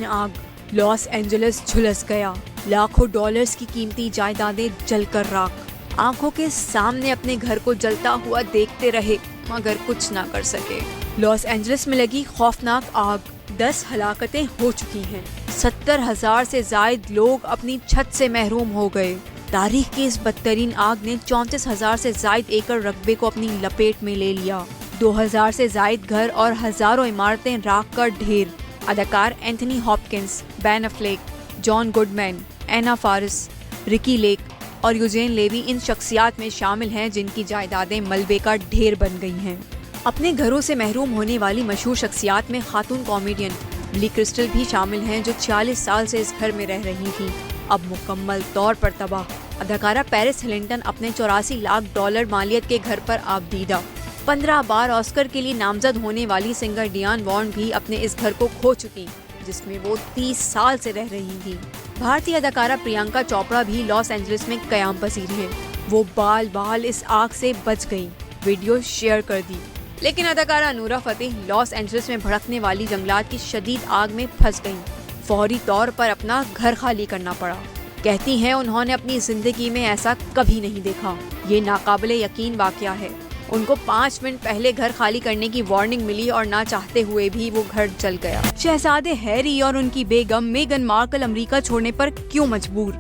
आग, Los Angeles झुलस गया, लाखों डॉलर्स की कीमती जायदादें जलकर राख। आंखों के सामने अपने घर को जलता हुआ देखते रहे मगर कुछ ना कर सके। लॉस एंजलिस में लगी खौफनाक आग, 10 हलाकतें हो चुकी हैं, 70,000 से जायद लोग अपनी छत से महरूम हो गए। तारीख की इस बदतरीन आग ने 34,000 से जायद एकड़ रकबे को अपनी लपेट में ले लिया। 2,000 से जायद घर और हजारों इमारतें राख का ढेर। अदाकार Anthony Hopkins, Ben Affleck, John Goodman, Anna Faris, Ricky Lake और यूजेन लेवी इन शख्सियात में शामिल हैं जिनकी जायदादें मलबे का ढेर बन गई हैं। अपने घरों से महरूम होने वाली मशहूर शख्सियात में खातून कॉमेडियन बिली क्रिस्टल भी शामिल हैं जो 40 साल से इस घर में रह रही थी, अब मुकम्मल तौर पर तबाह। अदाकारा पेरिस हिलिंटन अपने 84 लाख डॉलर मालियत के घर पर आबदीदा। 15 बार ऑस्कर के लिए नामजद होने वाली सिंगर डियान वॉर्न भी अपने इस घर को खो चुकी, जिसमें वो 30 साल से रह रही थी। भारतीय अदाकारा प्रियंका चोपड़ा भी लॉस एंजलिस में कयाम पसीर हैं। वो बाल बाल इस आग से बच गई, वीडियो शेयर कर दी। लेकिन अदाकारा नूरा फतेह लॉस एंजलिस में भड़कने वाली जंगलात की शदीद आग में फंस गईं। फौरी तौर पर अपना घर खाली करना पड़ा। कहती हैं उन्होंने अपनी जिंदगी में ऐसा कभी नहीं देखा। ये नाकाबिले यकीन वाकया है। उनको 5 मिनट पहले घर खाली करने की वार्निंग मिली और ना चाहते हुए भी वो घर जल गया। शहजादे हैरी और उनकी बेगम मेगन मार्कल अमेरिका छोड़ने पर क्यों मजबूर?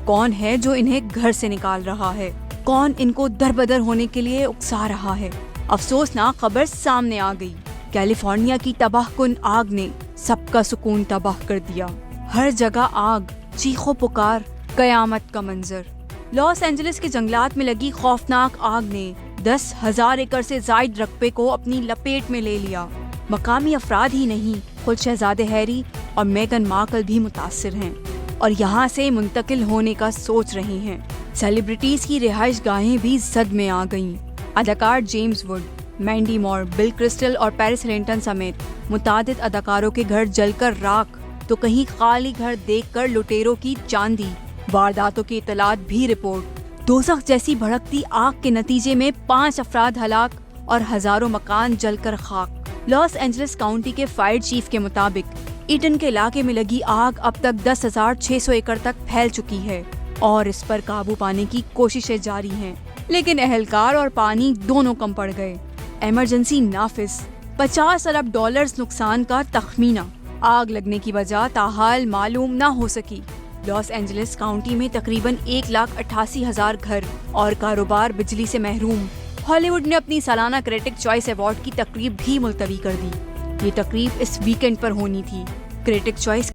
कौन है जो इन्हें घर से निकाल रहा है? कौन इनको दरबदर होने के लिए उकसा रहा है? अफसोसनाक खबर सामने आ गई। कैलिफोर्निया की तबाहकुन आग ने सबका सुकून तबाह कर दिया। हर जगह आग, चीखो पुकार, कयामत का मंजर। लॉस एंजलिस के जंगलात में लगी खौफनाक आग ने 10,000 एकड़ से जायद रकबे को अपनी लपेट में ले लिया। मकामी अफराद ही नहीं, खुद शहजादे हैरी और मेगन मार्कल भी मुतासिर हैं और यहाँ से मुंतकिल होने का सोच रहे हैं। सेलिब्रिटीज की रिहाइश गाहें भी जद में आ गईं। अदाकार James Wood, Mandy Moore, Bill Crystal और पेरिस हिलिंटन समेत मुतादिद अदाकारों के घर जलकर राख, तो कहीं खाली घर देखकर लुटेरों की चांदी। वारदातों की इतलात भी रिपोर्ट। दोज़ख जैसी भड़कती आग के नतीजे में 5 अफराद हलाक और हजारों मकान जलकर खाक। लॉस एंजलिस काउंटी के फायर चीफ के मुताबिक ईटन के इलाके में लगी आग अब तक 10,600 एकड़ तक फैल चुकी है और इस पर काबू पाने की कोशिशें जारी हैं, लेकिन एहलकार और पानी दोनों कम पड़ गए। इमरजेंसी नाफिज, 50 अरब डॉलर्स नुकसान का तखमीना। आग लगने की वजह ताहाल मालूम न हो सकी। लॉस एंजलिस काउंटी में तकरीबन 1,88,000 घर और कारोबार बिजली से महरूम। हॉलीवुड ने अपनी सालाना क्रिटिक चॉइस अवार्ड की तकरीब भी मुलतवी कर दी। ये तकरीब इस वीकेंड पर होनी थी। Critic choice